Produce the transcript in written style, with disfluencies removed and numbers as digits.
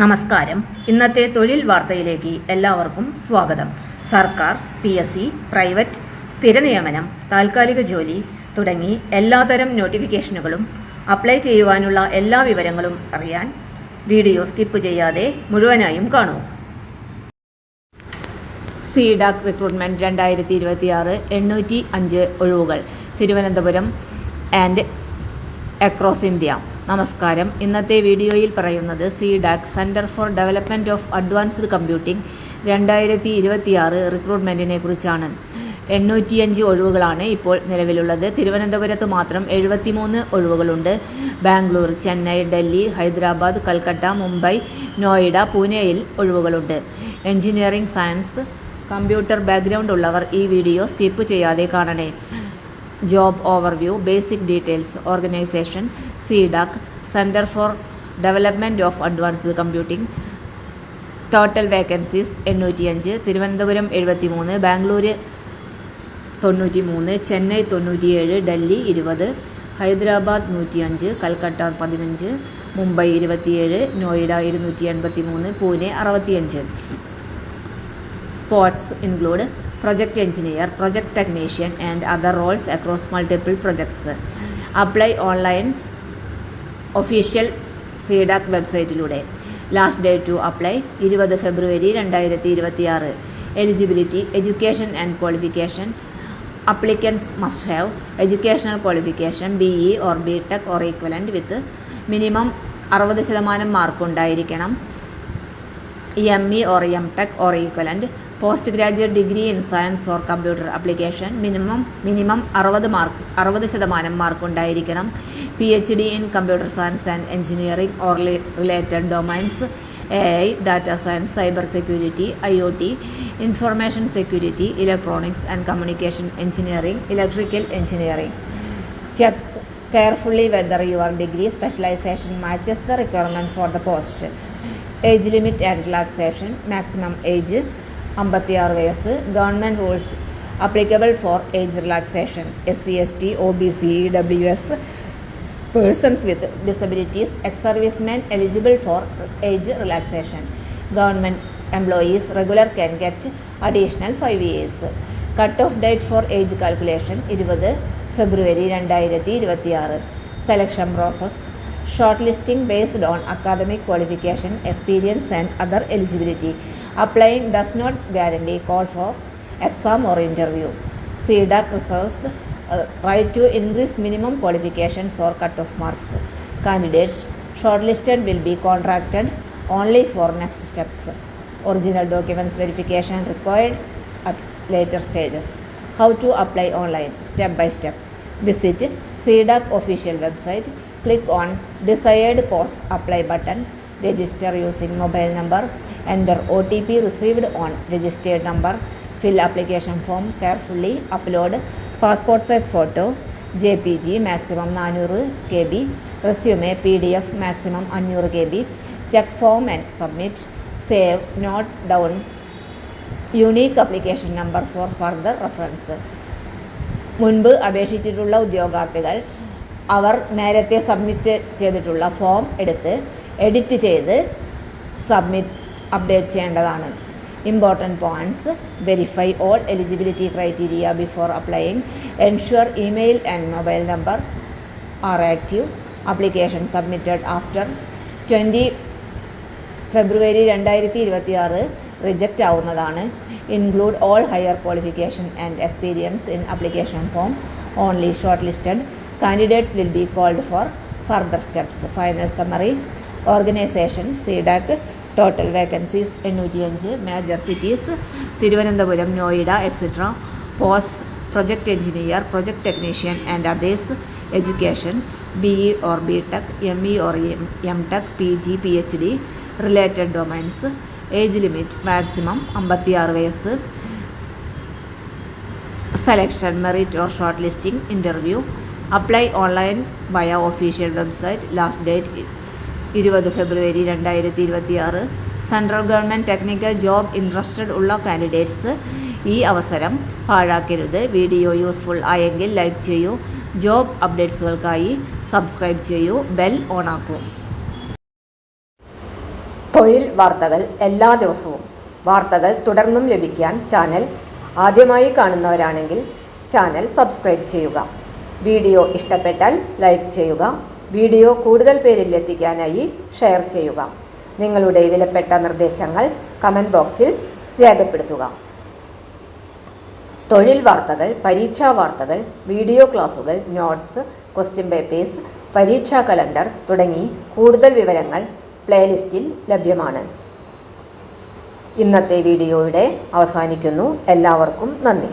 നമസ്കാരം. ഇന്നത്തെ തൊഴിൽ വാർത്തയിലേക്ക് എല്ലാവർക്കും സ്വാഗതം. സർക്കാർ, PSC, പ്രൈവറ്റ്, സ്ഥിര നിയമനം, താൽക്കാലിക ജോലി തുടങ്ങി എല്ലാതരം നോട്ടിഫിക്കേഷനുകളും അപ്ലൈ ചെയ്യുവാനുള്ള എല്ലാ വിവരങ്ങളും അറിയാൻ വീഡിയോ സ്കിപ്പ് ചെയ്യാതെ മുഴുവനായും കാണൂ. CDAC റിക്രൂട്ട്മെന്റ് 2026 805 ഒഴിവുകൾ തിരുവനന്തപുരം ആൻഡ് അക്രോസ് ഇന്ത്യ. നമസ്കാരം. ഇന്നത്തെ വീഡിയോയിൽ പറയുന്നത് CDAC centre for development of advanced computing 2026 റിക്രൂട്ട്മെന്റിനെ കുറിച്ചാണ്. 805 ഒഴിവുകളാണ് ഇപ്പോൾ നിലവിലുള്ളത്. തിരുവനന്തപുരത്ത് മാത്രം 73 ഒഴിവുകളുണ്ട്. ബാംഗ്ലൂർ, ചെന്നൈ, ഡൽഹി, ഹൈദരാബാദ്, കൽക്കട്ട, മുംബൈ, നോയിഡ, പൂനെയിൽ ഒഴിവുകളുണ്ട്. എഞ്ചിനീയറിംഗ്, സയൻസ്, കമ്പ്യൂട്ടർ ബാക്ക്ഗ്രൗണ്ട് ഉള്ളവർ ഈ വീഡിയോ സ്കിപ്പ് ചെയ്യാതെ കാണണേ. Job overview, basic details. Organisation CDAC centre for development of advanced computing. Total vacancies 805. Thiruvananthapuram 73, Bangalore 93, Chennai 97, Delhi 20, Hyderabad 105, Calcutta 15, Mumbai 27, Noida 283, Pune 65. പോസ്റ്സ് include project engineer, project technician and other roles across multiple projects. Apply online official CDAC വെബ്സൈറ്റിലൂടെ. Last date to apply 20 ഫെബ്രുവരി 2026. Eligibility, education and qualification. Applicants must have educational qualification BE or BTech or equivalent with minimum 60% mark ഉണ്ടായിരിക്കണം. ME or MTech or equivalent. Post graduate degree in science or computer application. Minimum 60% mark ഉണ്ടായിരിക്കണം. PhD in computer science and engineering or related domains. AI, data science, cyber security, IoT, information security, electronics and communication engineering, electrical engineering. Check carefully whether your degree specialization matches the requirement for the post. Age limit and relaxation. Maximum age 56 വയസ്സ്. Government rules applicable for age relaxation. SC, ST, OBC, EWS, persons with disabilities, ex-servicemen eligible for age relaxation. Government employees regular can get additional 5 years. Cut-off date for age calculation 20 ഫെബ്രുവരി 2026. Selection process. Shortlisting based on academic qualification, experience and other eligibility. Applying does not guarantee call for exam or interview. CDAC reserves the right to increase minimum qualifications or cut-off marks. Candidates shortlisted will be contracted only for next steps. Original documents verification required at later stages. How to apply online? Step by step. Visit CDAC official website. Click on desired post apply button. Register using mobile number. Enter OTP received on registered number. Fill application form carefully. Upload passport size photo JPG maximum 400 KB. Resume PDF maximum 500 KB. Check form and submit. Save, note down unique application number for further reference. മുൻപ് അപേക്ഷിച്ചിട്ടുള്ള ഉദ്യോഗാർത്ഥികൾ അവർ നേരത്തെ submit ചെയ്തിട്ടുള്ള form എടുത്ത് edit ചെയ്ത് update ചെയ്യേണ്ടതാണ്. Important points. Verify all eligibility criteria before applying. Ensure email and mobile number are active. Application submitted after 20 ഫെബ്രുവരി 2026 reject ആവുന്നതാണ്. Include all higher qualification and experience in application form. Only short listed candidates will be called for further steps. Final summary. Organisation CDAC. Total vacancies 805. Major cities Thiruvananthapuram, Noida etcetera. Post project engineer, project technician and others. Education BE or BTech, ME or MTech, PG, PhD, related domains. Age limit maximum 56 വയസ്സ്. Selection merit or short listing interview. Apply online via official website. Last date 20 ഫെബ്രുവരി 2026. Central government technical job interested ഉള്ള candidates ഈ അവസരം പാഴാക്കരുത്. Video useful ആയെങ്കിൽ like ചെയ്യൂ. Job അപ്ഡേറ്റ്സുകൾക്കായി subscribe ചെയ്യൂ. ബെൽ ഓൺ ആക്കൂ. തൊഴിൽ വാർത്തകൾ എല്ലാ ദിവസവും വാർത്തകൾ തുടർന്നും ലഭിക്കാൻ ചാനൽ ആദ്യമായി കാണുന്നവരാണെങ്കിൽ ചാനൽ സബ്സ്ക്രൈബ് ചെയ്യുക. വീഡിയോ ഇഷ്ടപ്പെട്ടാൽ ലൈക്ക് ചെയ്യുക. വീഡിയോ കൂടുതൽ പേരിൽ എത്തിക്കാനായി ഷെയർ ചെയ്യുക. നിങ്ങളുടെ വിലപ്പെട്ട നിർദ്ദേശങ്ങൾ കമൻറ്റ് ബോക്സിൽ രേഖപ്പെടുത്തുക. തൊഴിൽ വാർത്തകൾ, പരീക്ഷാ വാർത്തകൾ, വീഡിയോ ക്ലാസുകൾ, നോട്ട്സ്, ക്വസ്റ്റ്യൻ പേപ്പേഴ്സ്, പരീക്ഷാ കലണ്ടർ തുടങ്ങി കൂടുതൽ വിവരങ്ങൾ പ്ലേലിസ്റ്റിൽ ലഭ്യമാണ്. ഇന്നത്തെ വീഡിയോയുടെ അവസാനിക്കുന്നു. എല്ലാവർക്കും നന്ദി.